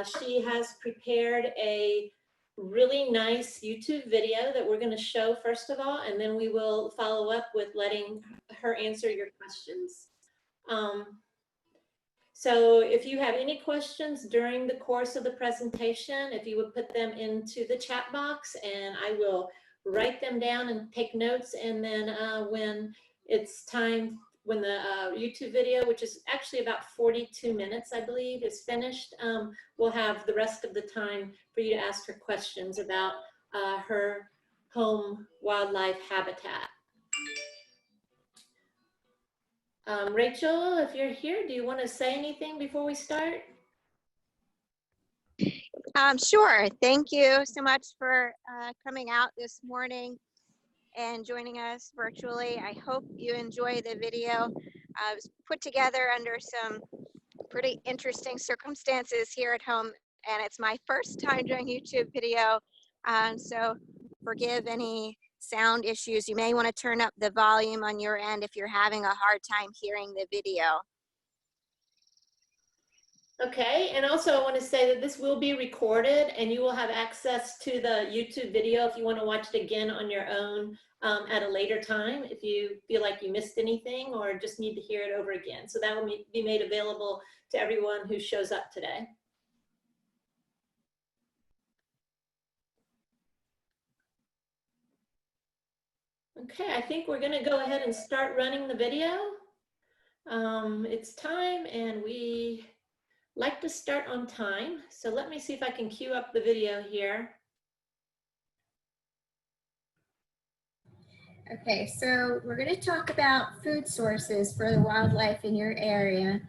she has prepared a really nice YouTube video that we're going to show first of all, and then we will follow up with letting her answer your questions. So if you have any questions during the course of the presentation, if you would put them into the chat box, and I will write them down and take notes, and then when it's time, when the YouTube video, which is actually about 42 minutes, I believe, is finished, we'll have the rest of the time for you to ask her questions about her home wildlife habitat. Rachel, if you're here, do you want to say anything before we start? Sure. Thank you so much for coming out this morning and joining us virtually. I hope you enjoy the video. It was put together under some pretty interesting circumstances here at home, and it's my first time doing YouTube video, so forgive any sound issues. You may want to turn up the volume on your end if you're having a hard time hearing the video. Okay, and also I want to say that this will be recorded and you will have access to the YouTube video if you want to watch it again on your own at a later time, if you feel like you missed anything or just need to hear it over again. So that will be made available to everyone who shows up today. Okay, I think we're going to go ahead and start running the video. It's time, and we like to start on time. So let me see if I can queue up the video here. Okay, so we're going to talk about food sources for the wildlife in your area.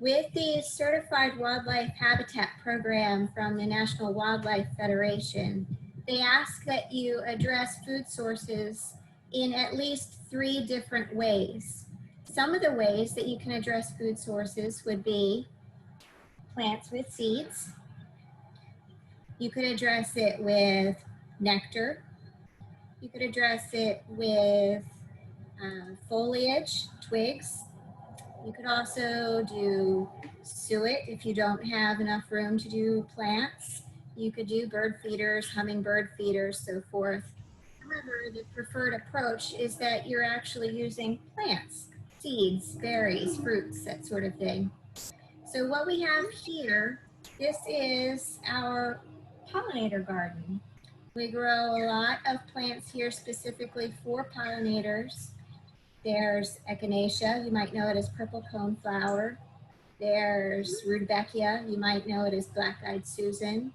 With the Certified Wildlife Habitat Program from the National Wildlife Federation, they ask that you address food sources in at least 3 different ways. Some of the ways that you can address food sources would be plants with seeds. You could address it with nectar. You could address it with foliage, twigs. You could also do suet if you don't have enough room to do plants. You could do bird feeders, hummingbird feeders, so forth. However, the preferred approach is that you're actually using plants, seeds, berries, fruits, that sort of thing. So what we have here, this is our pollinator garden. We grow a lot of plants here specifically for pollinators. There's echinacea, you might know it as purple coneflower. There's rudbeckia, you might know it as black-eyed Susan.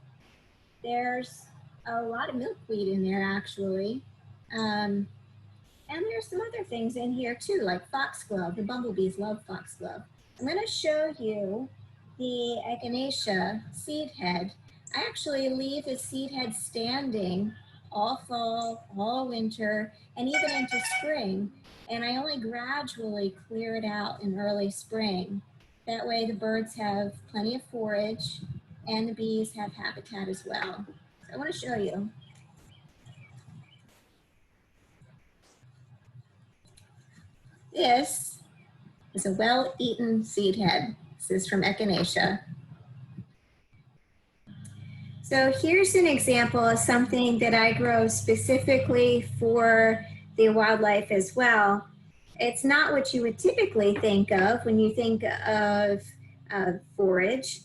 There's a lot of milkweed in there actually. And there's some other things in here too, like foxglove. The bumblebees love foxglove. I'm going to show you the echinacea seed head. I actually leave the seed head standing all fall, all winter, and even into spring. And I only gradually clear it out in early spring. That way the birds have plenty of forage and the bees have habitat as well. So I want to show you. This is a well-eaten seed head. This is from echinacea. So here's an example of something that I grow specifically for the wildlife as well. It's not what you would typically think of when you think of forage,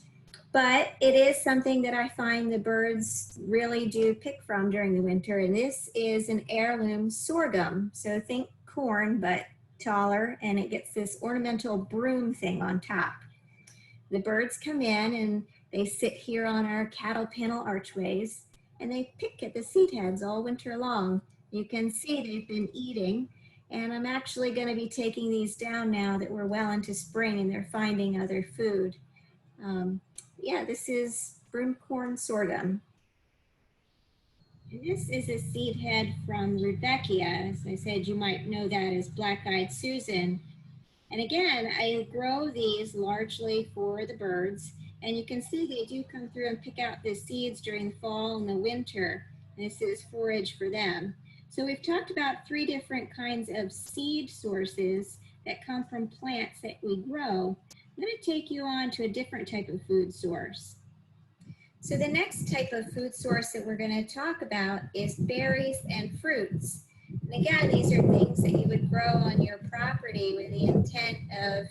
but it is something that I find the birds really do pick from during the winter. And this is an heirloom sorghum. So think corn, but taller, and it gets this ornamental broom thing on top. The birds come in and they sit here on our cattle panel archways and they pick at the seed heads all winter long. You can see they've been eating, and I'm actually going to be taking these down now that we're well into spring and they're finding other food. Yeah, this is broomcorn sorghum. And this is a seed head from rudbeckia. As I said, you might know that as black-eyed Susan. And again, I grow these largely for the birds, and you can see they do come through and pick out the seeds during the fall and the winter. And this is forage for them. So we've talked about 3 different kinds of seed sources that come from plants that we grow. I'm going to take you on to a different type of food source. So the next type of food source that we're going to talk about is berries and fruits. And again, these are things that you would grow on your property with the intent of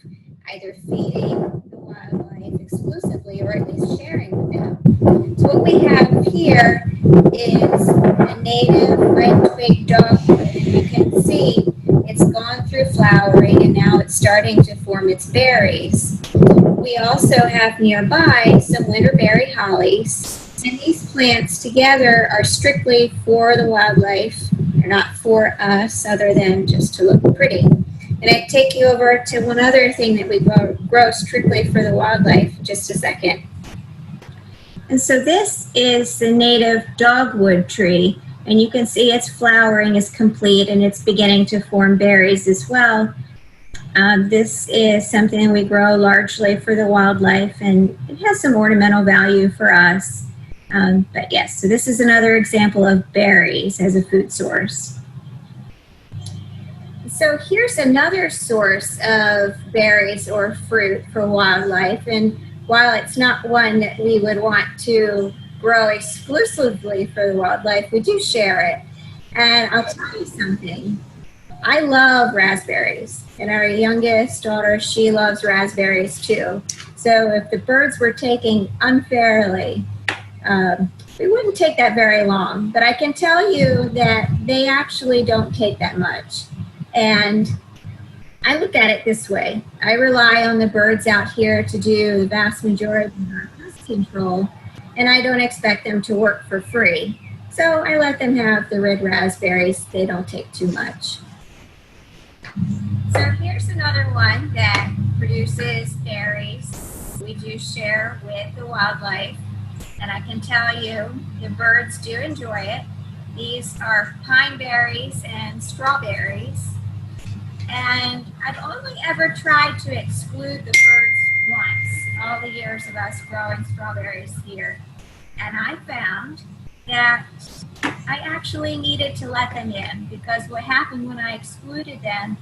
either feeding the wildlife exclusively or at least sharing with them. So what we have here is a native red twig dogwood. And you can see it's gone through flowering and now it's starting to form its berries. We also have nearby some winterberry hollies. And these plants together are strictly for the wildlife. They're not for us other than just to look pretty. And I'd take you over to one other thing that we grow strictly for the wildlife in just a second. And so this is the native dogwood tree. And you can see its flowering is complete and it's beginning to form berries as well. This is something we grow largely for the wildlife, and it has some ornamental value for us. But yes, so this is another example of berries as a food source. So here's another source of berries or fruit for wildlife, and while it's not one that we would want to grow exclusively for the wildlife, we do share it. And I'll tell you something. I love raspberries, and our youngest daughter, she loves raspberries too. So if the birds were taking unfairly, we wouldn't take that very long. But I can tell you that they actually don't take that much. And I look at it this way. I rely on the birds out here to do the vast majority of our pest control, and I don't expect them to work for free. So I let them have the red raspberries. They don't take too much. So here's another one that produces berries. We do share with the wildlife, and I can tell you the birds do enjoy it. These are pine berries and strawberries. And I've only ever tried to exclude the birds once, all the years of us growing strawberries here. And I found that I actually needed to let them in, because what happened when I excluded them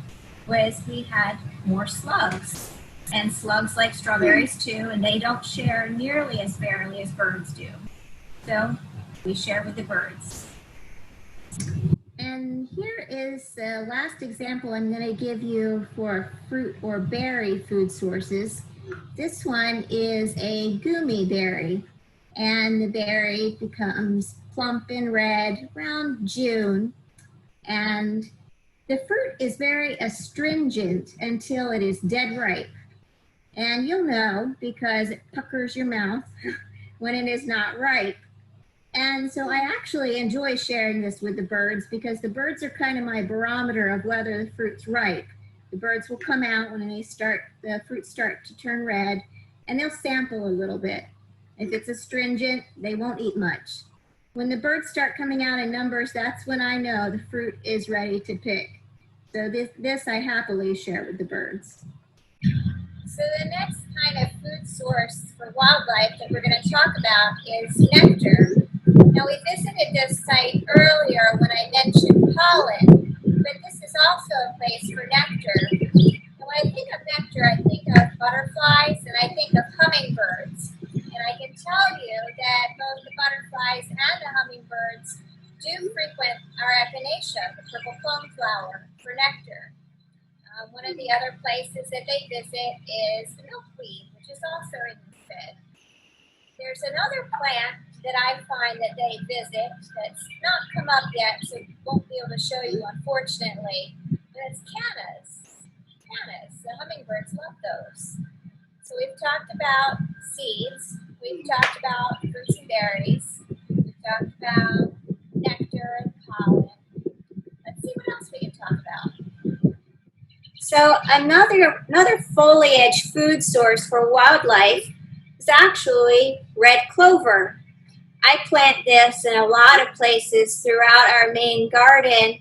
was we had more slugs. And slugs like strawberries too, and they don't share nearly as fairly as birds do. So we share with the birds. And here is the last example I'm going to give you for fruit or berry food sources. This one is a gummy berry, and the berry becomes plump and red around June. And the fruit is very astringent until it is dead ripe. And you'll know because it puckers your mouth when it is not ripe. And so I actually enjoy sharing this with the birds, because the birds are kind of my barometer of whether the fruit's ripe. The birds will come out when the fruits start to turn red, and they'll sample a little bit. If it's astringent, they won't eat much. When the birds start coming out in numbers, that's when I know the fruit is ready to pick. So this I happily share with the birds. So the next kind of food source for wildlife that we're going to talk about is nectar. Now we visited this site earlier when I mentioned pollen, but this is also a place for nectar. And when I think of nectar, I think of butterflies and I think of hummingbirds. And I can tell you that both the butterflies and the hummingbirds do frequent our echinacea, the purple plum flower, for nectar. One of the other places that they visit is the milkweed, which is also in this bed. There's another plant that I find that they visit that's not come up yet, so won't be able to show you, unfortunately, but it's cannas. Cannas, the hummingbirds love those. So we've talked about seeds, we've talked about fruits and berries, we've talked about nectar and pollen. Let's see what else we can talk about. So another foliage food source for wildlife is actually red clover. I plant this in a lot of places throughout our main garden.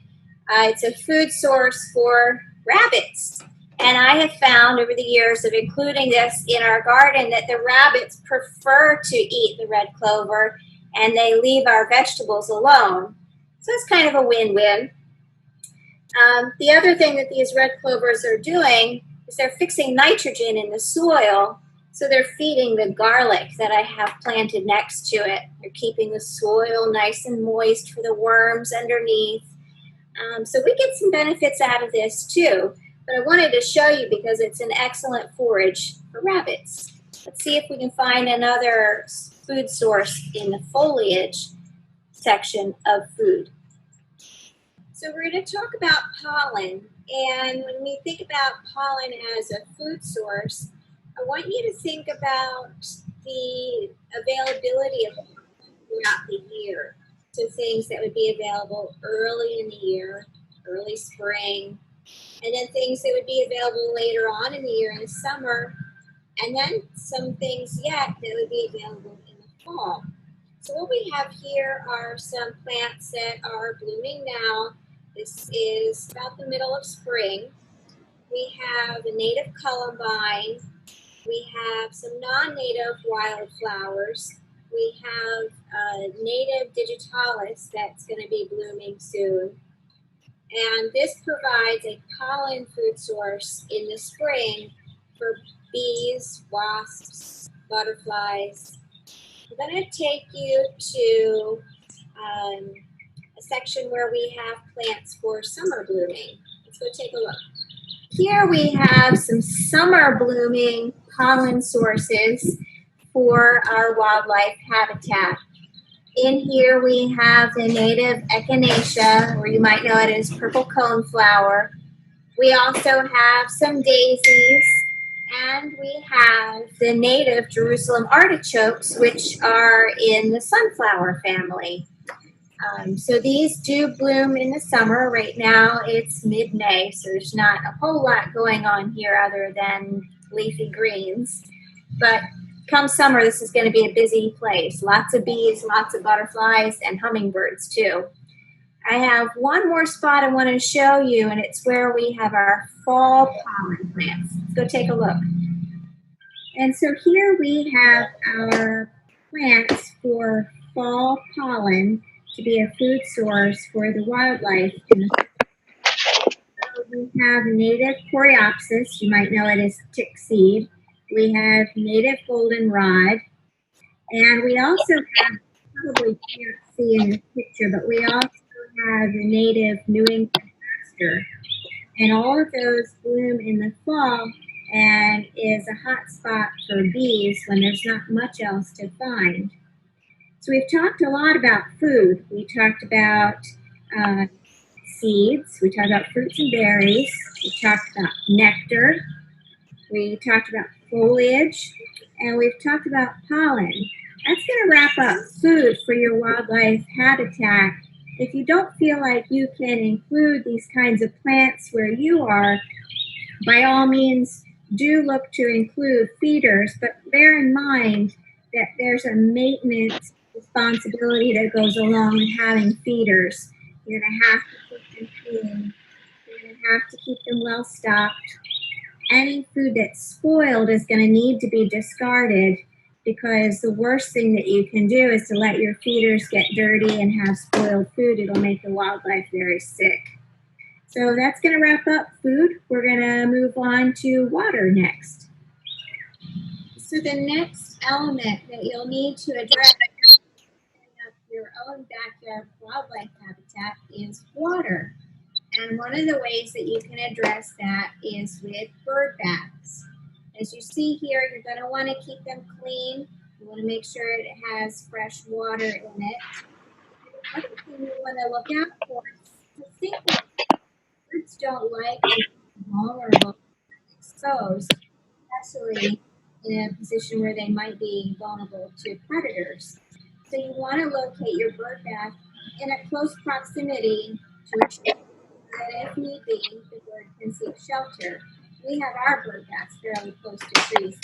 It's a food source for rabbits. And I have found over the years of including this in our garden that the rabbits prefer to eat the red clover and they leave our vegetables alone. So it's kind of a win-win. The other thing that these red clovers are doing is they're fixing nitrogen in the soil So they're feeding the garlic that I have planted next to it. They're keeping the soil nice and moist for the worms underneath. So we get some benefits out of this too. But I wanted to show you because it's an excellent forage for rabbits. Let's see if we can find another food source in the foliage section of food. So we're going to talk about pollen. And when we think about pollen as a food source, I want you to think about the availability of pollen throughout the year. So things that would be available early in the year, early spring, and then things that would be available later on in the year in the summer, and then some things yet that would be available in the fall. So what we have here are some plants that are blooming now. This is about the middle of spring. We have a native columbine. We have some non-native wildflowers. We have a native digitalis that's going to be blooming soon. And this provides a pollen food source in the spring for bees, wasps, butterflies. I'm going to take you to a section where we have plants for summer blooming. Let's go take a look. Here we have some summer blooming pollen sources for our wildlife habitat. In here we have the native echinacea, or you might know it as purple coneflower. We also have some daisies, and we have the native Jerusalem artichokes, which are in the sunflower family. So these do bloom in the summer. Right now it's mid-May, so there's not a whole lot going on here other than leafy greens. But come summer, this is going to be a busy place. Lots of bees, lots of butterflies, and hummingbirds too. I have one more spot I want to show you, and it's where we have our fall pollen plants. Let's go take a look. And so here we have our plants for fall pollen to be a food source for the wildlife. So we have native coreopsis, you might know it as tick seed. We have native goldenrod, and we also have, probably can't see in this picture, but we also have the native New England aster. And all of those bloom in the fall and is a hot spot for bees when there's not much else to find. So we've talked a lot about food. We talked about seeds. We talked about fruits and berries. We talked about nectar. We talked about foliage. And we've talked about pollen. That's going to wrap up food for your wildlife habitat. If you don't feel like you can include these kinds of plants where you are, by all means, do look to include feeders, but bear in mind that there's a maintenance responsibility that goes along with having feeders. You're going to have to keep them clean. You're going to have to keep them well stocked. Any food that's spoiled is going to need to be discarded, because the worst thing that you can do is to let your feeders get dirty and have spoiled food. It'll make the wildlife very sick. So that's going to wrap up food. We're going to move on to water next. So the next element that you'll need to address in your own backyard wildlife habitat is water. And one of the ways that you can address that is with bird baths. As you see here, you're going to want to keep them clean. You want to make sure it has fresh water in it. The other thing you want to look out for is to think that birds don't like to be vulnerable, exposed, especially in a position where they might be vulnerable to predators. So you want to locate your bird bath in a close proximity to a tree, and if need be, the bird can seek shelter. We have our bird baths fairly close to trees.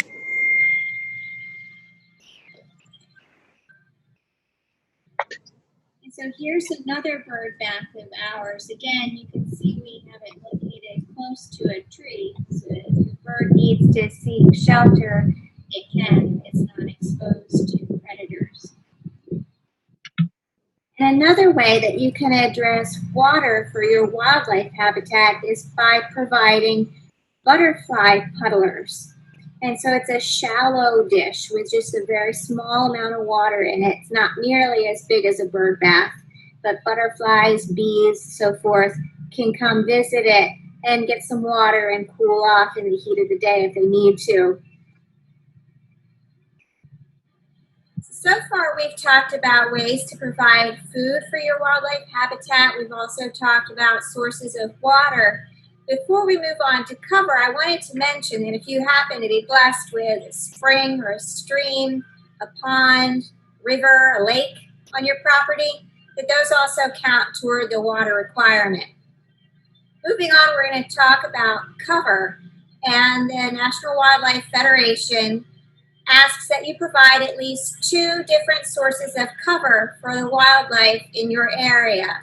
And so here's another bird bath of ours. Again, you can see we have it located close to a tree. So if the bird needs to seek shelter, it can. It's not exposed to predators. And another way that you can address water for your wildlife habitat is by providing butterfly puddlers. And so it's a shallow dish with just a very small amount of water in it. It's not nearly as big as a bird bath, but butterflies, bees, so forth can come visit it and get some water and cool off in the heat of the day if they need to. So far, we've talked about ways to provide food for your wildlife habitat. We've also talked about sources of water. Before we move on to cover, I wanted to mention that if you happen to be blessed with a spring or a stream, a pond, river, a lake on your property, that those also count toward the water requirement. Moving on, we're going to talk about cover, and the National Wildlife Federation asks that you provide at least 2 different sources of cover for the wildlife in your area.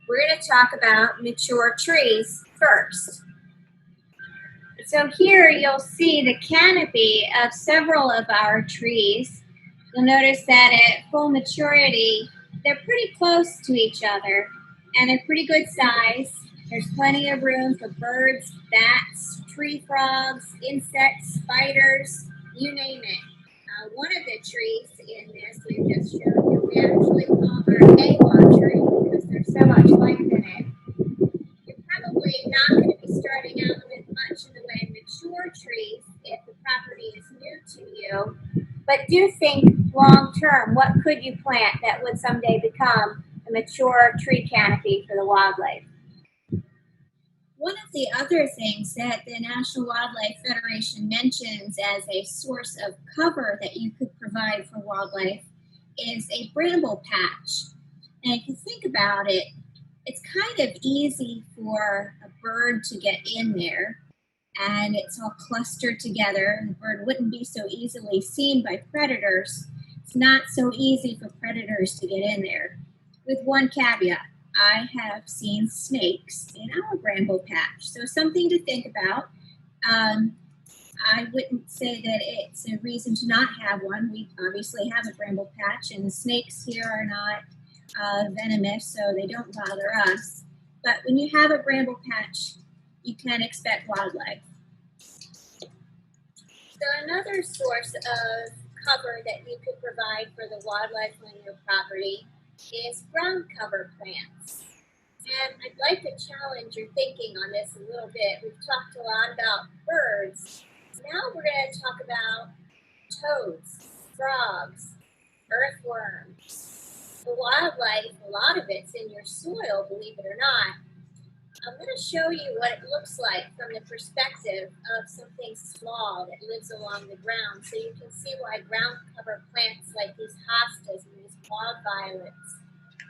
We're going to talk about mature trees first. So here you'll see the canopy of several of our trees. You'll notice that at full maturity, they're pretty close to each other and they're pretty good size. There's plenty of room for birds, bats, tree frogs, insects, spiders, you name it. One of the trees in this we've just shown you, we actually call our AWA tree because there's so much life in it. You're probably not going to be starting out with much in the way of mature trees if the property is new to you, but do think long term, what could you plant that would someday become a mature tree canopy for the wildlife? One of the other things that the National Wildlife Federation mentions as a source of cover that you could provide for wildlife is a bramble patch. And if you think about it, it's kind of easy for a bird to get in there, and it's all clustered together. The bird wouldn't be so easily seen by predators. It's not so easy for predators to get in there, with one caveat. I have seen snakes in our bramble patch, so something to think about. I wouldn't say that it's a reason to not have one. We obviously have a bramble patch, and the snakes here are not venomous, so they don't bother us. But when you have a bramble patch, you can expect wildlife. So another source of cover that you could provide for the wildlife on your property is ground cover plants. And I'd like to challenge your thinking on this a little bit. We've talked a lot about birds. Now we're going to talk about toads, frogs, earthworms. The wildlife, a lot of it's in your soil, believe it or not. I'm going to show you what it looks like from the perspective of something small that lives along the ground, so you can see why ground cover plants like these hostas and these wild violets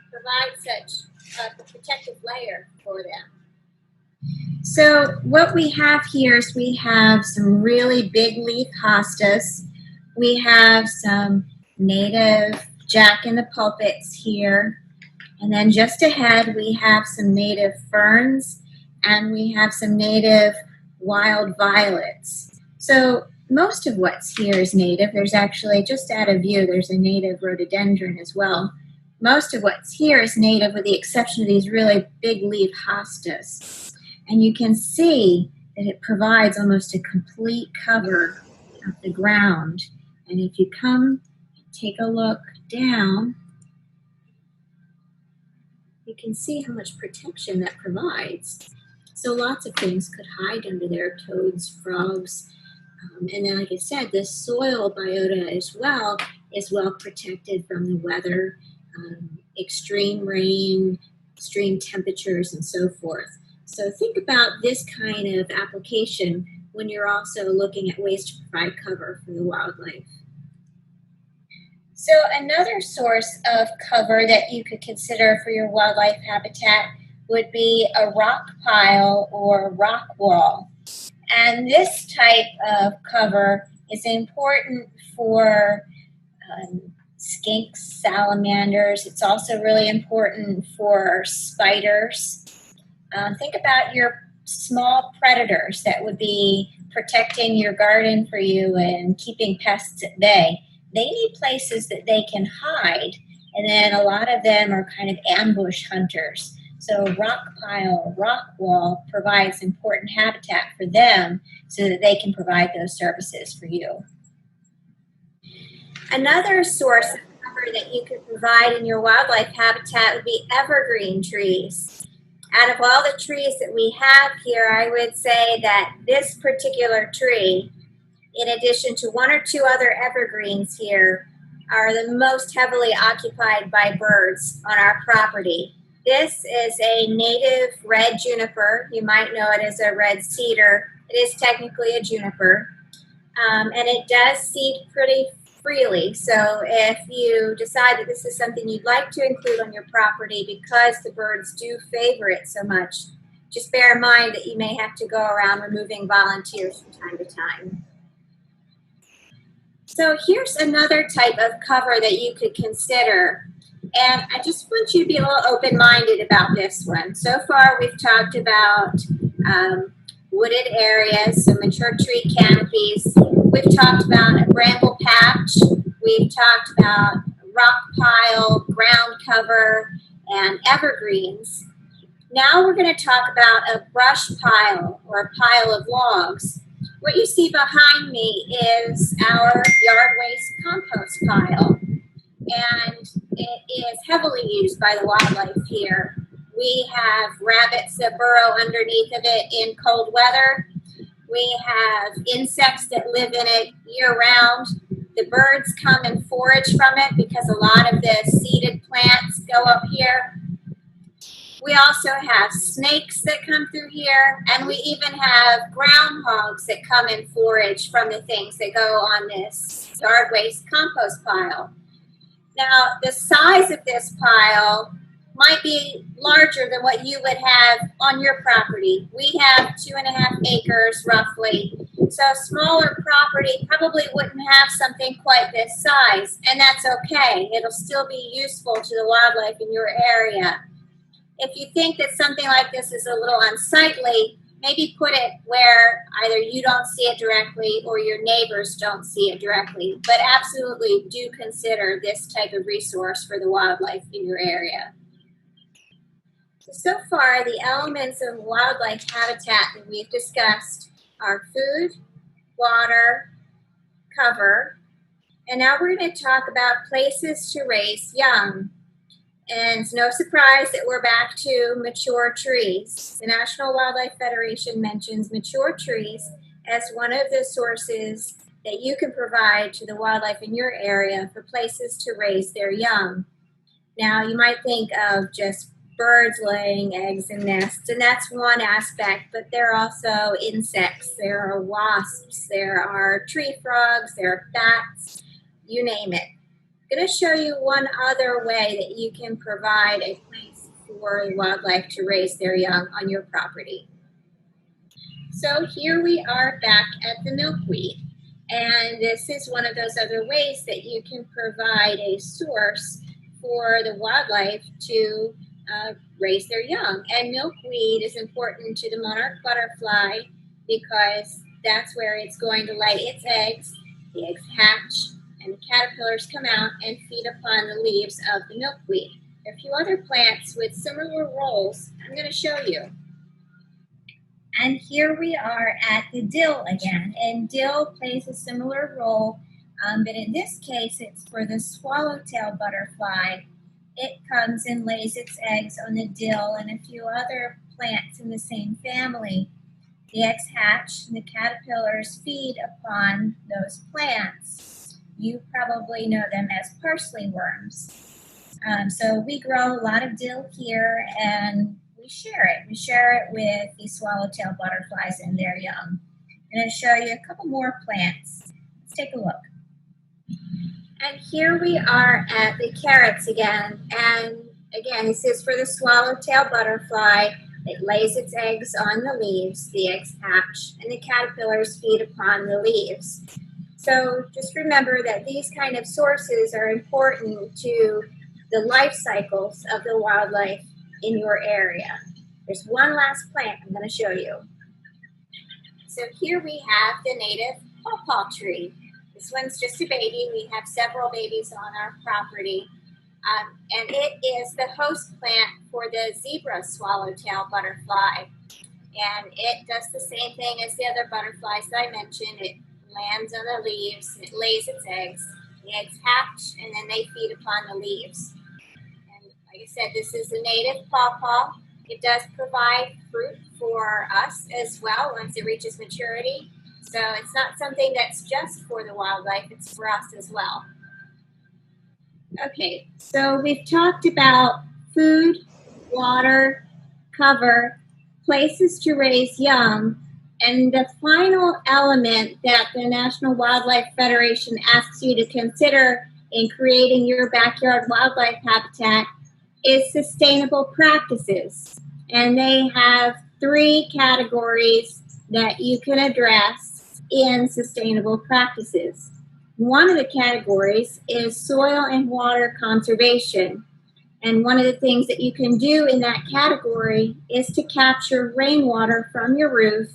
provide such a protective layer for them. So what we have here is we have some really big leaf hostas. We have some native jack-in-the-pulpits here. And then just ahead, we have some native ferns and we have some native wild violets. So most of what's here is native. There's actually, just out of view, there's a native rhododendron as well. Most of what's here is native with the exception of these really big leaf hostas. And you can see that it provides almost a complete cover of the ground. And if you come and take a look down, you can see how much protection that provides. So lots of things could hide under there, toads, frogs, and then like I said, the soil biota as well is well protected from the weather, extreme rain, extreme temperatures, and so forth. So think about this kind of application when you're also looking at ways to provide cover for the wildlife. So another source of cover that you could consider for your wildlife habitat would be a rock pile or rock wall. And this type of cover is important for skinks, salamanders. It's also really important for spiders. Think about your small predators that would be protecting your garden for you and keeping pests at bay. They need places that they can hide, and then a lot of them are kind of ambush hunters. So rock pile, rock wall provides important habitat for them so that they can provide those services for you. Another source of cover that you could provide in your wildlife habitat would be evergreen trees. Out of all the trees that we have here, I would say that this particular tree, in addition to one or two other evergreens here, are the most heavily occupied by birds on our property. This is a native red juniper. You might know it as a red cedar. It is technically a juniper, and it does seed pretty freely. So if you decide that this is something you'd like to include on your property because the birds do favor it so much, just bear in mind that you may have to go around removing volunteers from time to time. So here's another type of cover that you could consider. And I just want you to be a little open-minded about this one. So far, we've talked about wooded areas, so mature tree canopies. We've talked about a bramble patch. We've talked about rock pile, ground cover, and evergreens. Now we're going to talk about a brush pile or a pile of logs. What you see behind me is our yard waste compost pile, and it is heavily used by the wildlife here. We have rabbits that burrow underneath of it in cold weather. We have insects that live in it year-round. The birds come and forage from it because a lot of the seeded plants go up here. We also have snakes that come through here, and we even have groundhogs that come and forage from the things that go on this yard waste compost pile. Now, the size of this pile might be larger than what you would have on your property. We have 2.5 acres roughly, so a smaller property probably wouldn't have something quite this size, and that's okay. It'll still be useful to the wildlife in your area. If you think that something like this is a little unsightly, maybe put it where either you don't see it directly or your neighbors don't see it directly. But absolutely do consider this type of resource for the wildlife in your area. So far, the elements of wildlife habitat that we've discussed are food, water, cover, and now we're going to talk about places to raise young. And it's no surprise that we're back to mature trees. The National Wildlife Federation mentions mature trees as one of the sources that you can provide to the wildlife in your area for places to raise their young. Now, you might think of just birds laying eggs in nests, and that's one aspect, but there are also insects, there are wasps, there are tree frogs, there are bats, you name it. I'm going to show you one other way that you can provide a place for wildlife to raise their young on your property. So here we are back at the milkweed, and this is one of those other ways that you can provide a source for the wildlife to raise their young. And milkweed is important to the monarch butterfly because that's where it's going to lay its eggs. The eggs hatch, and the caterpillars come out and feed upon the leaves of the milkweed. There are a few other plants with similar roles I'm going to show you. And here we are at the dill again, and dill plays a similar role, but in this case it's for the swallowtail butterfly. It comes and lays its eggs on the dill and a few other plants in the same family. The eggs hatch and the caterpillars feed upon those plants. You probably know them as parsley worms. So we grow a lot of dill here, and we share it. We share it with the swallowtail butterflies and their young. I'm going to show you a couple more plants. Let's take a look. And here we are at the carrots again. And again, this is for the swallowtail butterfly. It lays its eggs on the leaves. The eggs hatch, and the caterpillars feed upon the leaves. So just remember that these kind of sources are important to the life cycles of the wildlife in your area. There's one last plant I'm going to show you. So here we have the native pawpaw tree. This one's just a baby. We have several babies on our property. And it is the host plant for the zebra swallowtail butterfly. And it does the same thing as the other butterflies that I mentioned. It lands on the leaves, it lays its eggs, the eggs hatch, and then they feed upon the leaves. And like I said, this is a native pawpaw. It does provide fruit for us as well once it reaches maturity. So it's not something that's just for the wildlife, it's for us as well. Okay, so we've talked about food, water, cover, places to raise young, and the final element that the National Wildlife Federation asks you to consider in creating your backyard wildlife habitat is sustainable practices. And they have 3 categories that you can address in sustainable practices. One of the categories is soil and water conservation. And one of the things that you can do in that category is to capture rainwater from your roof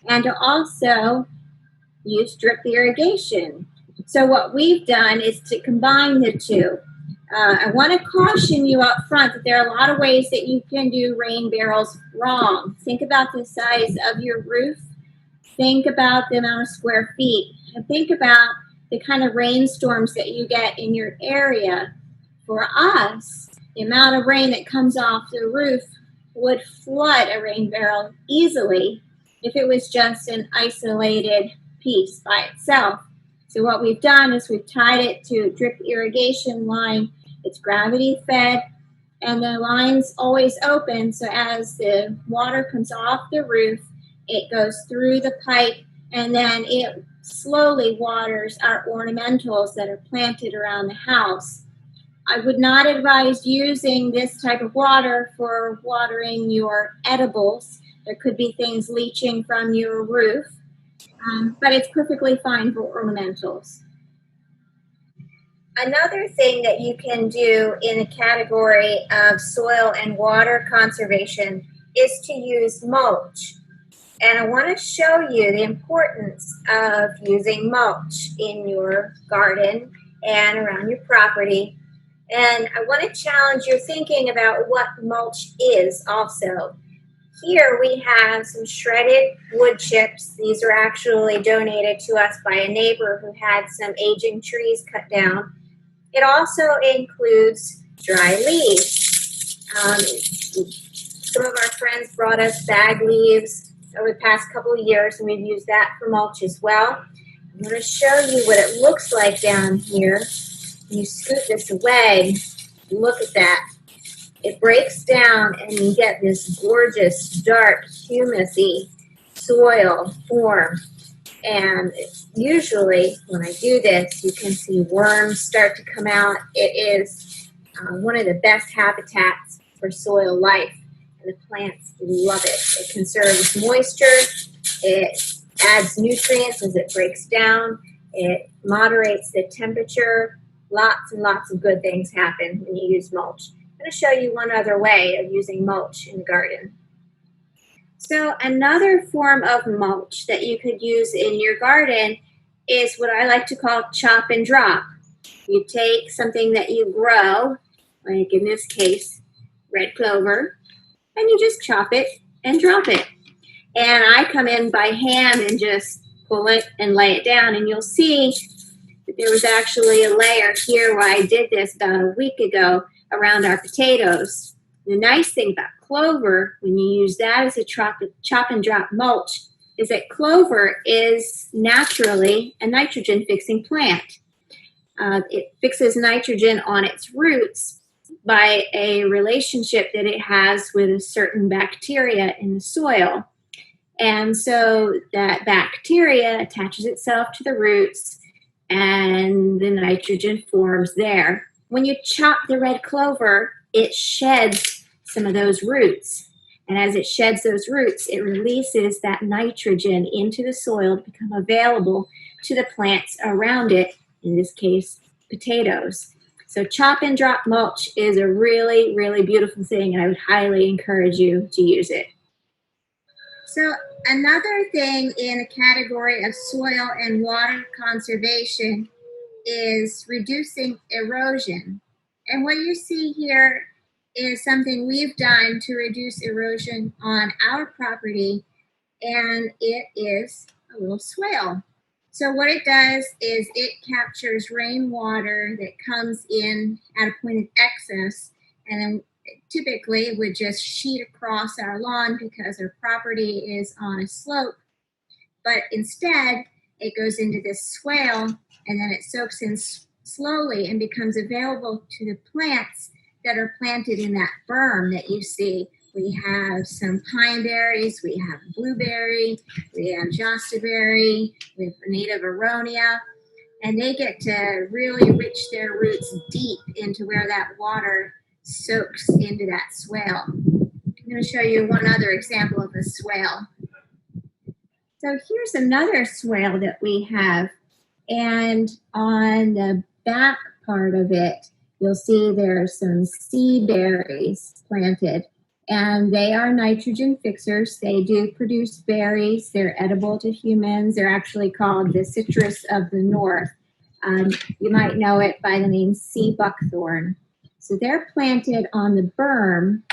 and to also use drip irrigation. So what we've done is to combine the two. I want to caution you up front that there are a lot of ways that you can do rain barrels wrong. Think about the size of your roof. Think about the amount of square feet. And think about the kind of rainstorms that you get in your area. For us, the amount of rain that comes off the roof would flood a rain barrel easily if it was just an isolated piece by itself. So what we've done is we've tied it to a drip irrigation line. It's gravity fed and the line's always open. So as the water comes off the roof, it goes through the pipe and then it slowly waters our ornamentals that are planted around the house. I would not advise using this type of water for watering your edibles. There could be things leaching from your roof, but it's perfectly fine for ornamentals. Another thing that you can do in the category of soil and water conservation is to use mulch. And I want to show you the importance of using mulch in your garden and around your property. And I want to challenge your thinking about what mulch is also. Here we have some shredded wood chips. These are actually donated to us by a neighbor who had some aging trees cut down. It also includes dry leaves. Some of our friends brought us bag leaves over the past couple of years, and we've used that for mulch as well. I'm going to show you what it looks like down here. You scoot this away, look at that. It breaks down and you get this gorgeous, dark, humusy soil form. And usually when I do this, you can see worms start to come out. It is one of the best habitats for soil life. And the plants love it. It conserves moisture. It adds nutrients as it breaks down. It moderates the temperature. Lots and lots of good things happen when you use mulch. I'm going to show you one other way of using mulch in the garden. So another form of mulch that you could use in your garden is what I like to call chop and drop. You take something that you grow, like in this case, red clover, and you just chop it and drop it. And I come in by hand and just pull it and lay it down, and you'll see that there was actually a layer here where I did this about a week ago around our potatoes. The nice thing about clover, when you use that as a chop and drop mulch, is that clover is naturally a nitrogen fixing plant. It fixes nitrogen on its roots by a relationship that it has with a certain bacteria in the soil. And so that bacteria attaches itself to the roots and the nitrogen forms there. When you chop the red clover, it sheds some of those roots. And as it sheds those roots, it releases that nitrogen into the soil to become available to the plants around it, in this case, potatoes. So chop and drop mulch is a really, really beautiful thing, and I would highly encourage you to use it. So another thing in the category of soil and water conservation is reducing erosion. And what you see here is something we've done to reduce erosion on our property, and it is a little swale. So what it does is it captures rainwater that comes in at a point of excess, and then typically it would just sheet across our lawn because our property is on a slope. But instead, it goes into this swale, and then it soaks in slowly and becomes available to the plants that are planted in that berm that you see. We have some pine berries, we have blueberry, we have jostaberry, we have native aronia, and they get to really reach their roots deep into where that water soaks into that swale. I'm going to show you one other example of a swale. So here's another swale that we have, and on the back part of it, you'll see there are some sea berries planted, and they are nitrogen fixers. They do produce berries. They're edible to humans. They're actually called the citrus of the north. You might know it by the name sea buckthorn. So they're planted on the berm,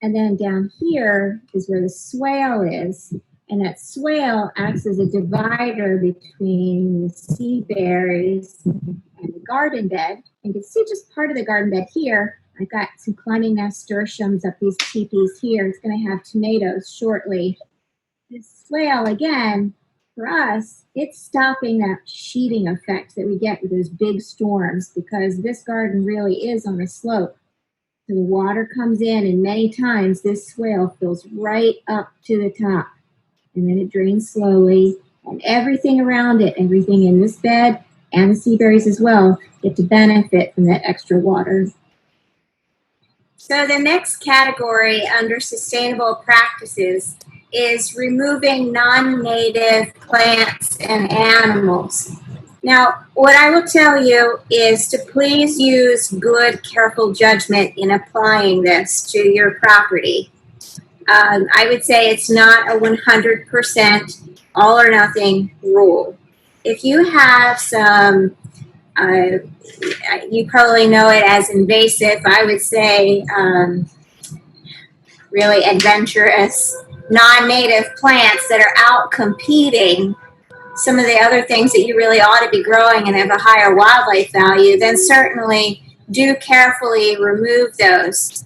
and then down here is where the swale is. And that swale acts as a divider between the sea berries and the garden bed. You can see just part of the garden bed here. I've got some climbing nasturtiums up these teepees here. It's going to have tomatoes shortly. This swale, again, for us, it's stopping that sheeting effect that we get with those big storms, because this garden really is on a slope. So the water comes in, and many times this swale fills right up to the top. And then it drains slowly, and everything around it, everything in this bed and the sea berries as well, get to benefit from that extra water. So the next category under sustainable practices is removing non-native plants and animals. Now, what I will tell you is to please use good, careful judgment in applying this to your property. I would say it's not a 100% all or nothing rule. If you have some, you probably know it as invasive, I would say really adventurous, non-native plants that are out competing some of the other things that you really ought to be growing and have a higher wildlife value, then certainly do carefully remove those.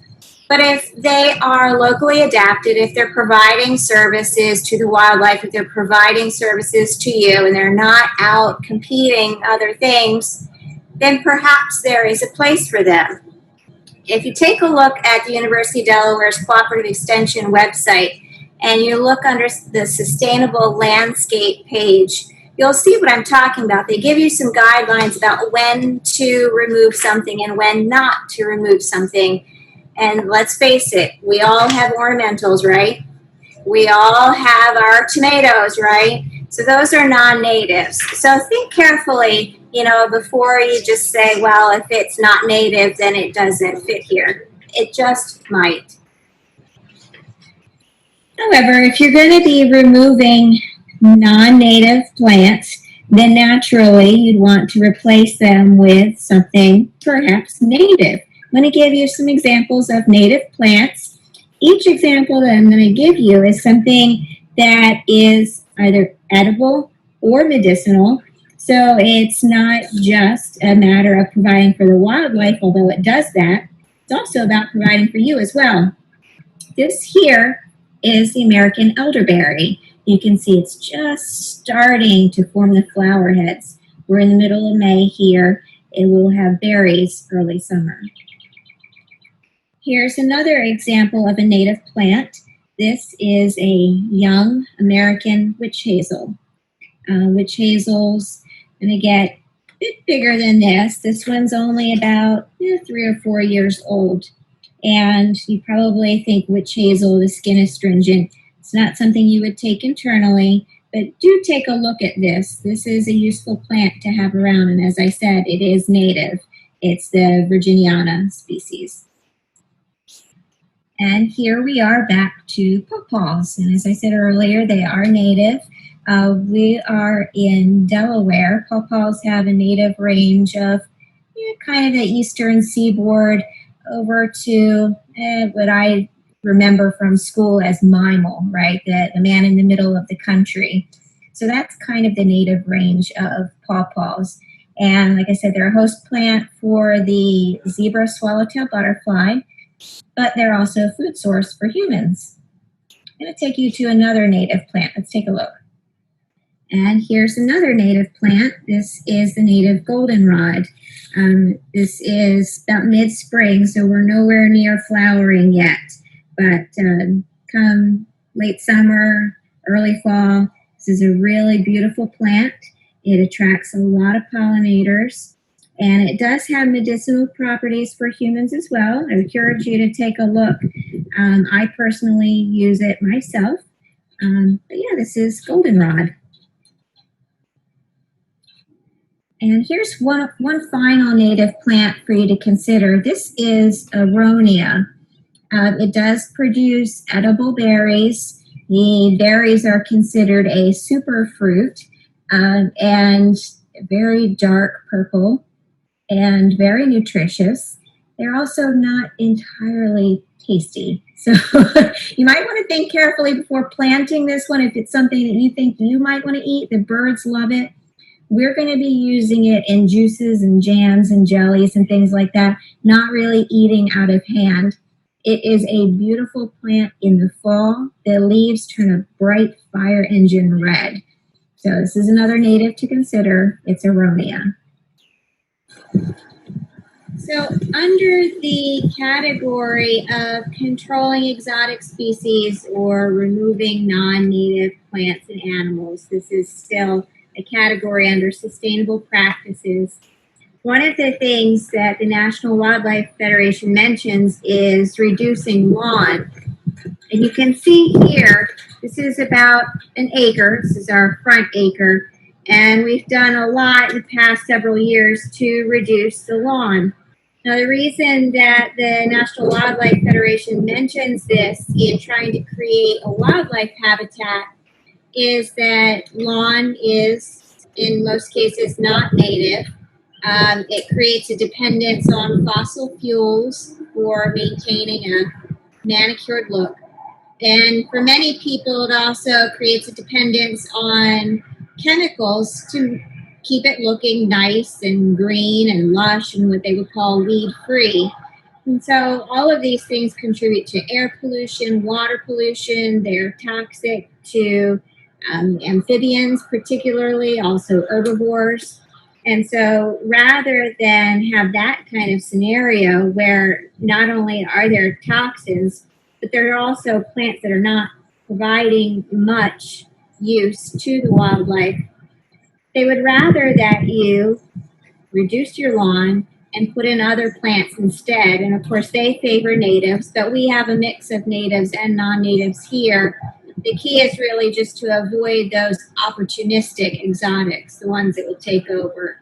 But if they are locally adapted, if they're providing services to the wildlife, if they're providing services to you, and they're not out competing other things, then perhaps there is a place for them. If you take a look at the University of Delaware's Cooperative Extension website, and you look under the Sustainable Landscape page, you'll see what I'm talking about. They give you some guidelines about when to remove something and when not to remove something. And let's face it, we all have ornamentals, right? We all have our tomatoes, right? So those are non-natives. So think carefully, before you just say, well, if it's not native, then it doesn't fit here. It just might. However, if you're going to be removing non-native plants, then naturally you'd want to replace them with something perhaps native. I'm going to give you some examples of native plants. Each example that I'm going to give you is something that is either edible or medicinal. So it's not just a matter of providing for the wildlife, although it does that. It's also about providing for you as well. This here is the American elderberry. You can see it's just starting to form the flower heads. We're in the middle of May here. It will have berries early summer. Here's another example of a native plant. This is a young American witch hazel. Witch hazels going to get a bit bigger than this. This one's only about 3 or 4 years old. And you probably think witch hazel, the skin is astringent. It's not something you would take internally, but do take a look at this. This is a useful plant to have around, and as I said, it is native. It's the Virginiana species. And here we are back to pawpaws, and as I said earlier, they are native. We are in Delaware. Pawpaws have a native range of kind of the eastern seaboard over to what I remember from school as Mimal, right? The man in the middle of the country. So that's kind of the native range of pawpaws. And like I said, they're a host plant for the zebra swallowtail butterfly, but they're also a food source for humans. I'm going to take you to another native plant. Let's take a look. And here's another native plant. This is the native goldenrod. This is about mid-spring, so we're nowhere near flowering yet. But come late summer, early fall, this is a really beautiful plant. It attracts a lot of pollinators, and it does have medicinal properties for humans as well. I encourage you to take a look. I personally use it myself. But yeah, this is goldenrod. And here's one final native plant for you to consider. This is aronia. It does produce edible berries. The berries are considered a superfruit and very dark purple and very nutritious. They're also not entirely tasty. So you might want to think carefully before planting this one if it's something that you think you might want to eat. The birds love it. We're going to be using it in juices and jams and jellies and things like that, not really eating out of hand. It is a beautiful plant in the fall. The leaves turn a bright fire engine red. So this is another native to consider. It's aronia. So under the category of controlling exotic species or removing non-native plants and animals, this is still a category under sustainable practices. One of the things that the National Wildlife Federation mentions is reducing lawn. And you can see here, this is about an acre. This is our front acre. And we've done a lot in the past several years to reduce the lawn. Now, the reason that the National Wildlife Federation mentions this in trying to create a wildlife habitat is that lawn is, in most cases, not native. It creates a dependence on fossil fuels for maintaining a manicured look. And for many people, it also creates a dependence on chemicals to keep it looking nice and green and lush and what they would call weed-free. And so all of these things contribute to air pollution, water pollution. They're toxic to amphibians particularly, also herbivores. And so rather than have that kind of scenario where not only are there toxins, but there are also plants that are not providing much use to the wildlife, they would rather that you reduce your lawn and put in other plants instead. And of course, they favor natives, but we have a mix of natives and non-natives here. The key is really just to avoid those opportunistic exotics, the ones that will take over.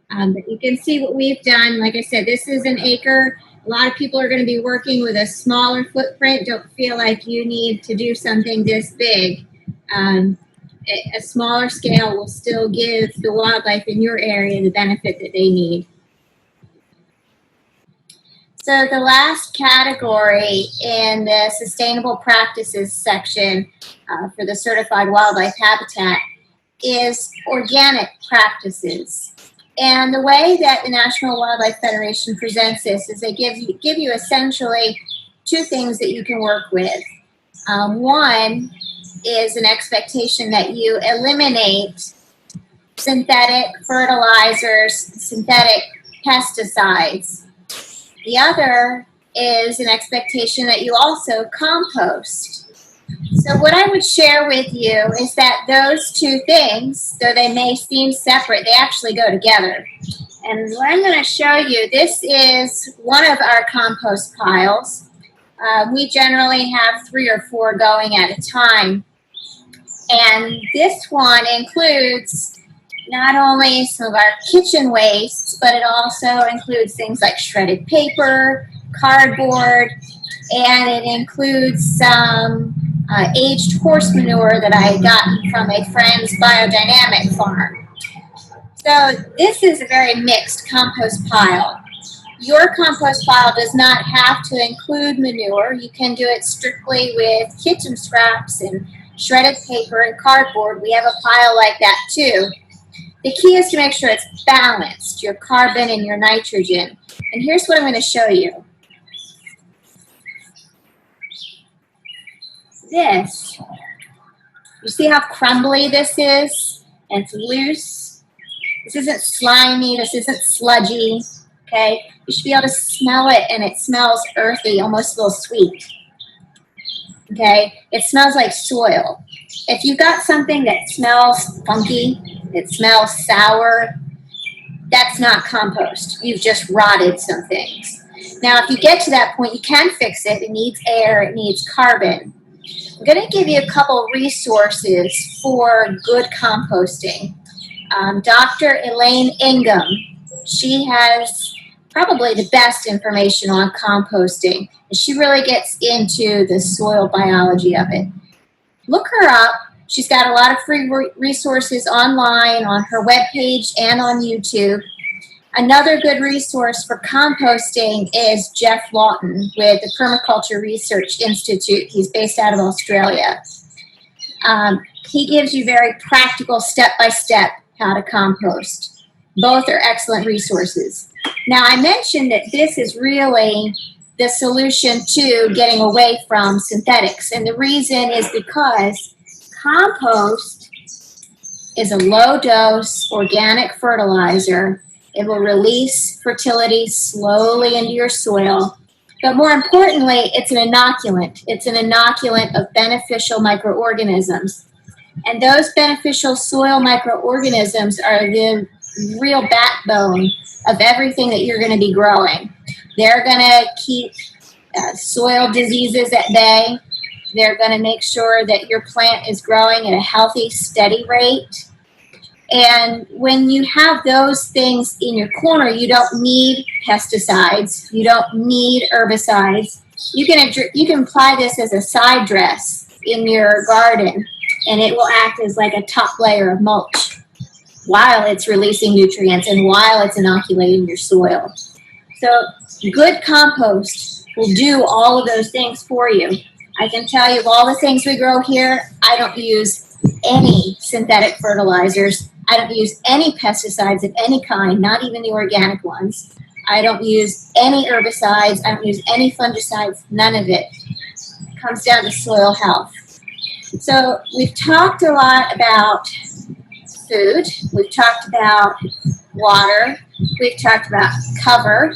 But you can see what we've done. Like I said, this is an acre. A lot of people are going to be working with a smaller footprint. Don't feel like you need to do something this big. A smaller scale will still give the wildlife in your area the benefit that they need. So the last category in the sustainable practices section for the certified wildlife habitat is organic practices. And the way that the National Wildlife Federation presents this is they give you essentially two things that you can work with. One is an expectation that you eliminate synthetic fertilizers, synthetic pesticides. The other is an expectation that you also compost. So what I would share with you is that those two things, though they may seem separate, they actually go together. And what I'm going to show you, this is one of our compost piles. We generally have 3 or 4 going at a time. And this one includes not only some of our kitchen waste, but it also includes things like shredded paper, cardboard, and it includes some aged horse manure that I had gotten from a friend's biodynamic farm. So this is a very mixed compost pile. Your compost pile does not have to include manure. You can do it strictly with kitchen scraps and shredded paper and cardboard. We have a pile like that too. The key is to make sure it's balanced, your carbon and your nitrogen. And here's what I'm going to show you. This, you see how crumbly this is? And it's loose. This isn't slimy, this isn't sludgy, okay? You should be able to smell it, and it smells earthy, almost a little sweet, okay? It smells like soil. If you've got something that smells funky, it smells sour, that's not compost. You've just rotted some things. Now, if you get to that point, you can fix it. It needs air, it needs carbon. I'm going to give you a couple resources for good composting. Dr. Elaine Ingham, she has probably the best information on composting. And she really gets into the soil biology of it. Look her up. She's got a lot of free resources online on her webpage and on YouTube. Another good resource for composting is Jeff Lawton with the Permaculture Research Institute. He's based out of Australia. He gives you very practical step-by-step how to compost. Both are excellent resources. Now, I mentioned that this is really the solution to getting away from synthetics. And the reason is because compost is a low-dose organic fertilizer. It will release fertility slowly into your soil. But more importantly, it's an inoculant. It's an inoculant of beneficial microorganisms. And those beneficial soil microorganisms are the real backbone of everything that you're going to be growing. They're going to keep soil diseases at bay. They're going to make sure that your plant is growing at a healthy, steady rate. And when you have those things in your corner, you don't need pesticides. You don't need herbicides. You can apply this as a side dress in your garden, and it will act as like a top layer of mulch while it's releasing nutrients and while it's inoculating your soil. So good compost will do all of those things for you. I can tell you of all the things we grow here, I don't use any synthetic fertilizers. I don't use any pesticides of any kind, not even the organic ones. I don't use any herbicides. I don't use any fungicides, none of it. It comes down to soil health. So we've talked a lot about food. We've talked about water. We've talked about cover.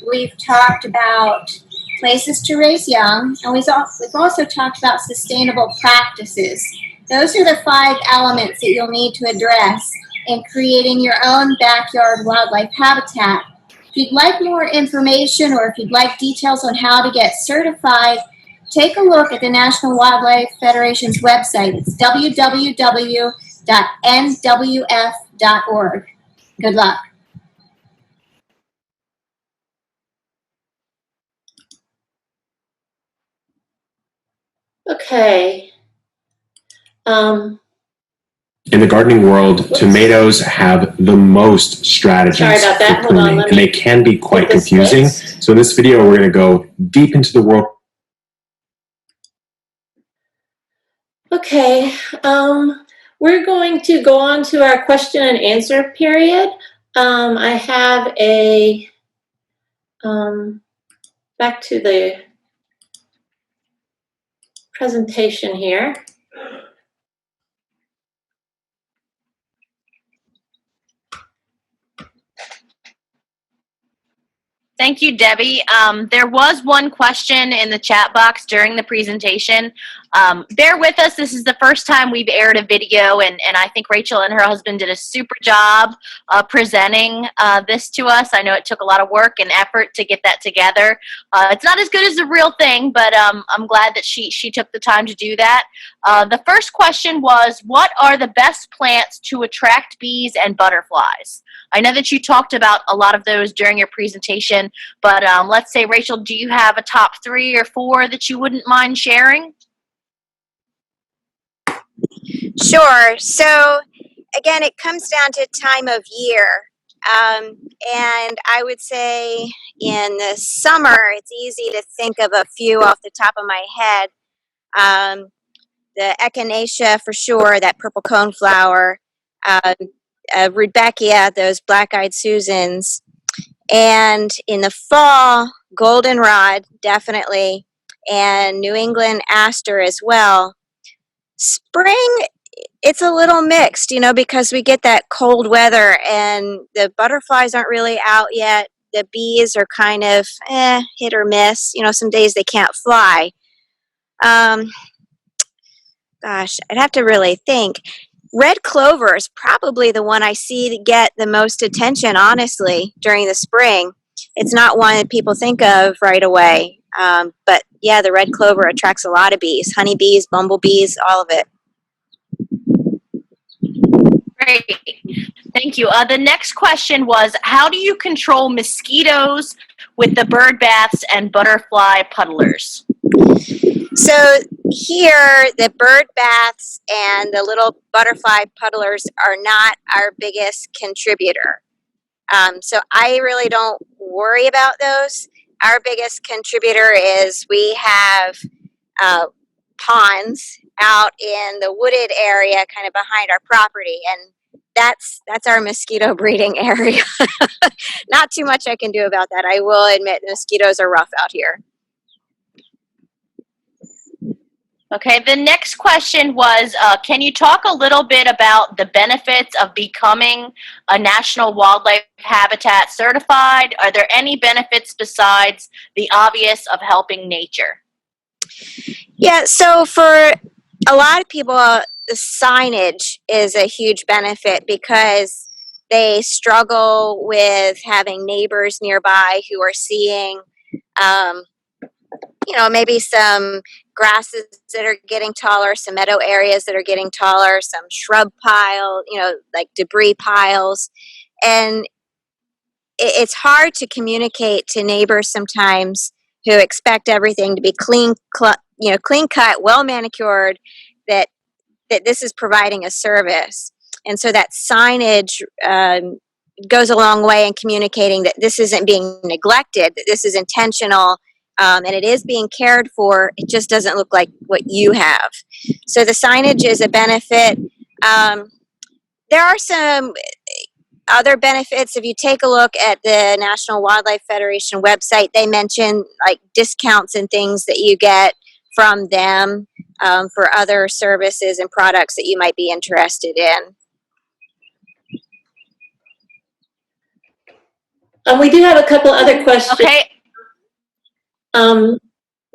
We've talked about places to raise young. And we've also talked about sustainable practices. Those are the 5 elements that you'll need to address in creating your own backyard wildlife habitat. If you'd like more information or if you'd like details on how to get certified, take a look at the National Wildlife Federation's website. It's www.nwf.org. Good luck. Okay. In the gardening world, tomatoes have the most strategies Sorry about that. for Hold on, pruning, let and me they can be quite get this confusing. fixed. So in this video, we're going to go deep into the world. Okay, we're going to go on to our question and answer period. I have a, back to the presentation here. Thank you, Debbie. There was one question in the chat box during the presentation. Bear with us. This is the first time we've aired a video, and I think Rachel and her husband did a super job presenting this to us. I know it took a lot of work and effort to get that together. It's not as good as the real thing, but I'm glad that she took the time to do that. The first question was, what are the best plants to attract bees and butterflies? I know that you talked about a lot of those during your presentation, but let's say, Rachel, do you have a top 3 or 4 that you wouldn't mind sharing? Sure. So again, it comes down to time of year. And I would say in the summer, it's easy to think of a few off the top of my head. The echinacea for sure, that purple coneflower, rudbeckia, those black-eyed Susans, and in the fall, goldenrod definitely, and New England aster as well. Spring, it's a little mixed, you know, because we get that cold weather and the butterflies aren't really out yet. The bees are kind of hit or miss. You know, some days they can't fly. Gosh, I'd have to really think. Red clover is probably the one I see get the most attention, honestly, during the spring. It's not one that people think of right away. But yeah, the red clover attracts a lot of bees, honeybees, bumblebees, all of it. Great. Thank you. The next question was, how do you control mosquitoes with the bird baths and butterfly puddlers? So here, the bird baths and the little butterfly puddlers are not our biggest contributor. So I really don't worry about those. Our biggest contributor is we have ponds out in the wooded area kind of behind our property, and that's our mosquito breeding area. Not too much I can do about that. I will admit mosquitoes are rough out here. Okay, the next question was, can you talk a little bit about the benefits of becoming a National Wildlife Habitat certified? Are there any benefits besides the obvious of helping nature? Yeah, so for a lot of people, the signage is a huge benefit because they struggle with having neighbors nearby who are seeing, you know, maybe some grasses that are getting taller, some meadow areas that are getting taller, some shrub pile, you know, like debris piles. And it's hard to communicate to neighbors sometimes who expect everything to be clean cut, well manicured, that this is providing a service. And so that signage goes a long way in communicating that this isn't being neglected, that this is intentional, and it is being cared for. It just doesn't look like what you have. So the signage is a benefit. There are some other benefits. If you take a look at the National Wildlife Federation website, they mention like discounts and things that you get from them for other services and products that you might be interested in. We do have a couple other questions. Okay.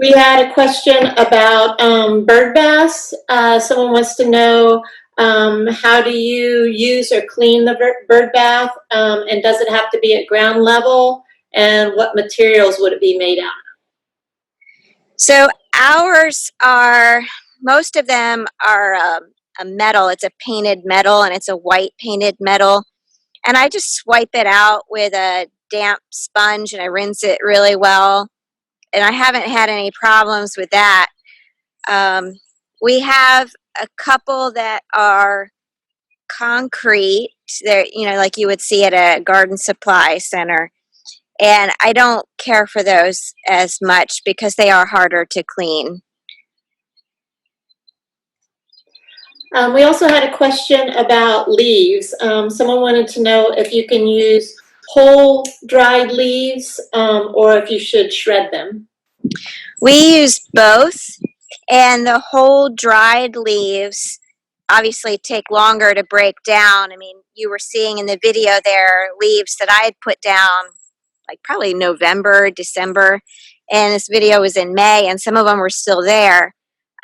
We had a question about bird baths. Someone wants to know how do you use or clean the bird bath, and does it have to be at ground level, and what materials would it be made out of? So ours are, most of them are a metal. It's a painted metal, and it's a white painted metal. And I just swipe it out with a damp sponge and I rinse it really well. And I haven't had any problems with that. We have a couple that are concrete, they're, you know, like you would see at a garden supply center. And I don't care for those as much because they are harder to clean. We also had a question about leaves. Someone wanted to know if you can use whole dried leaves or if you should shred them. We use both, and the whole dried leaves obviously take longer to break down. I mean, you were seeing in the video there leaves that I had put down like probably November, December, and this video was in May, and some of them were still there.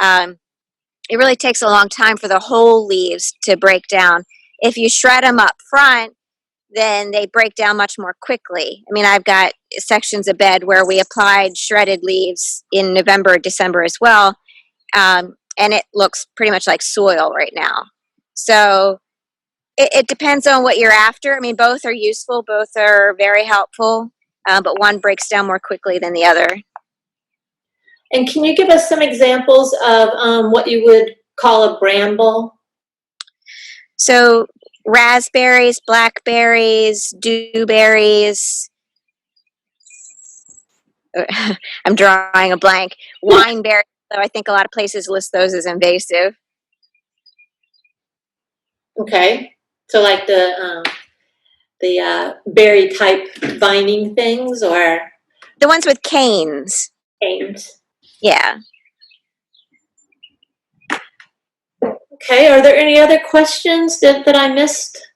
It really takes a long time for the whole leaves to break down. If you shred them up front, then they break down much more quickly. I mean, I've got sections of bed where we applied shredded leaves in November, December as well, and it looks pretty much like soil right now. So it depends on what you're after. I mean, both are useful, both are very helpful, but one breaks down more quickly than the other. And can you give us some examples of what you would call a bramble? So raspberries, blackberries, dewberries. I'm drawing a blank. Wineberry, though I think a lot of places list those as invasive. Okay, so like the berry type vining things or The ones with canes. canes. Yeah. Okay, are there any other questions that I missed?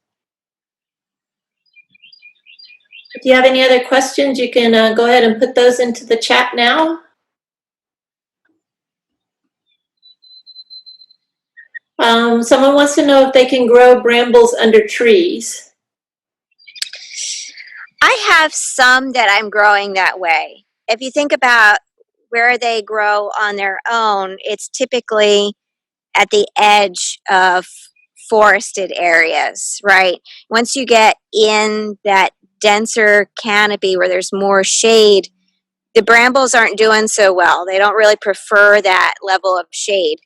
If you have any other questions, you can go ahead and put those into the chat now. Someone wants to know if they can grow brambles under trees. I have some that I'm growing that way. If you think about where they grow on their own, it's typically at the edge of forested areas, right? Once you get in that denser canopy where there's more shade, the brambles aren't doing so well. They don't really prefer that level of shade.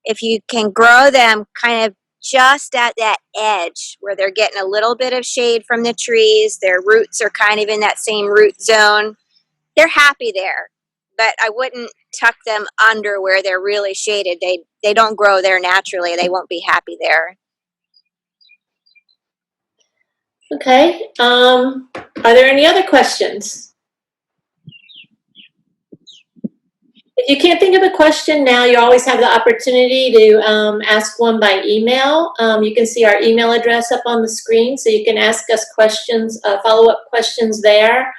If you can grow them kind of just at that edge where they're getting a little bit of shade from the trees, their roots are kind of in that same root zone, they're happy there. But I wouldn't tuck them under where they're really shaded. They don't grow there naturally. They won't be happy there. Okay, are there any other questions? If you can't think of a question now, you always have the opportunity to ask one by email. You can see our email address up on the screen, so you can ask us questions, follow-up questions there.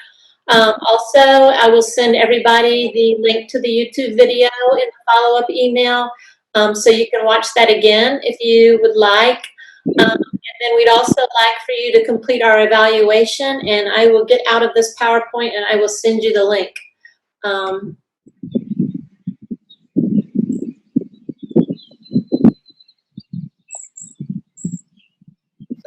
Also, I will send everybody the link to the YouTube video in the follow-up email, so you can watch that again if you would like. And then we'd also like for you to complete our evaluation, and I will get out of this PowerPoint and I will send you the link.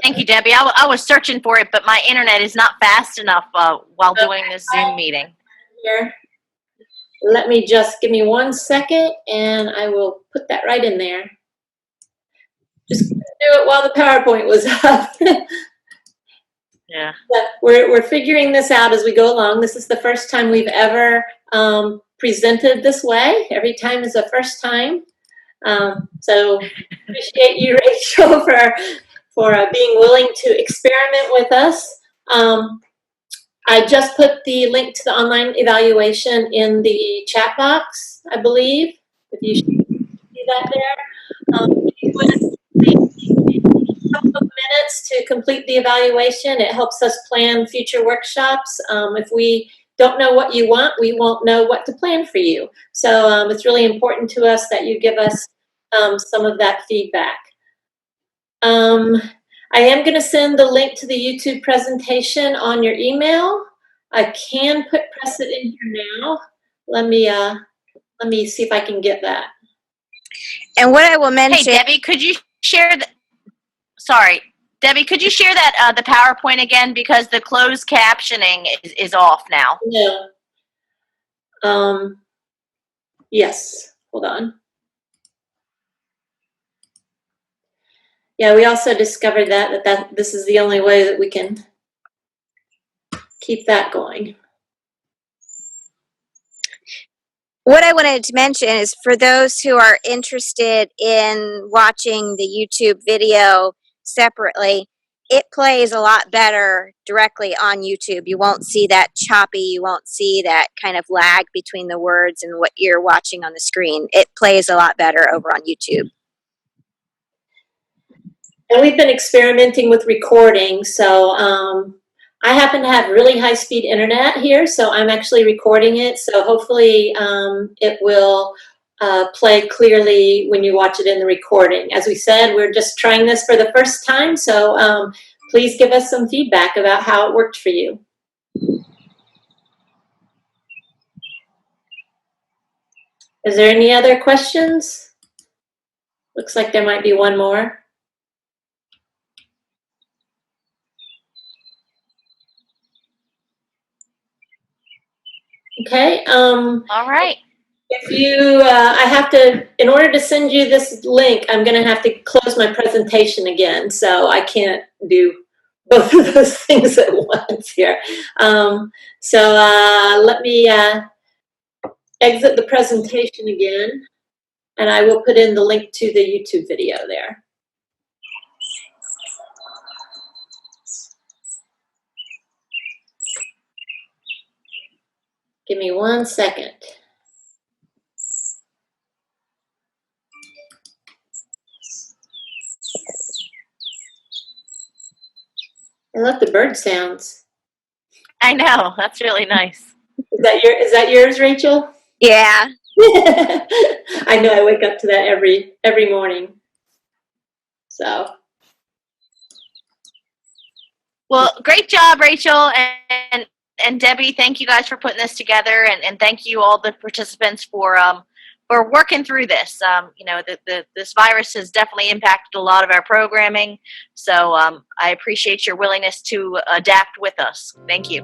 Thank you, Debbie. I was searching for it, but my internet is not fast enough while doing this Zoom meeting. Here, let me just give me 1 second and I will put that right in there. Just do it while the PowerPoint was up. Yeah. But we're figuring this out as we go along. This is the first time we've ever presented this way. Every time is a first time. So appreciate you, Rachel, for being willing to experiment with us. I just put the link to the online evaluation in the chat box, I believe. If you see that there. If you would take a couple of minutes to complete the evaluation, it helps us plan future workshops. If we don't know what you want, we won't know what to plan for you. So it's really important to us that you give us some of that feedback. I am going to send the link to the YouTube presentation on your email. I can press it in here now. Let me see if I can get that. And what I will mention. Hey, Debbie, could you share the? Sorry, Debbie, could you share that the PowerPoint again, because the closed captioning is off now. No. Yes. Hold on. Yeah, we also discovered that this is the only way that we can keep that going. What I wanted to mention is for those who are interested in watching the YouTube video separately, it plays a lot better directly on YouTube. You won't see that choppy, you won't see that kind of lag between the words and what you're watching on the screen. It plays a lot better over on YouTube. And we've been experimenting with recording, so I happen to have really high-speed internet here, so I'm actually recording it. So hopefully it will play clearly when you watch it in the recording. As we said, we're just trying this for the first time, so please give us some feedback about how it worked for you. Is there any other questions? Looks like there might be one more. Okay. All right. If you, I have to, in order to send you this link, I'm going to have to close my presentation again. So I can't do both of those things at once here. Let me exit the presentation again, and I will put in the link to the YouTube video there. Give me 1 second. I love the bird sounds. I know, that's really nice. Is that yours, Rachel? Yeah. I know I wake up to that every morning. So. Well, great job, Rachel and Debbie. Thank you guys for putting this together, and thank you all the participants for working through this. You know, this virus has definitely impacted a lot of our programming, so I appreciate your willingness to adapt with us. Thank you.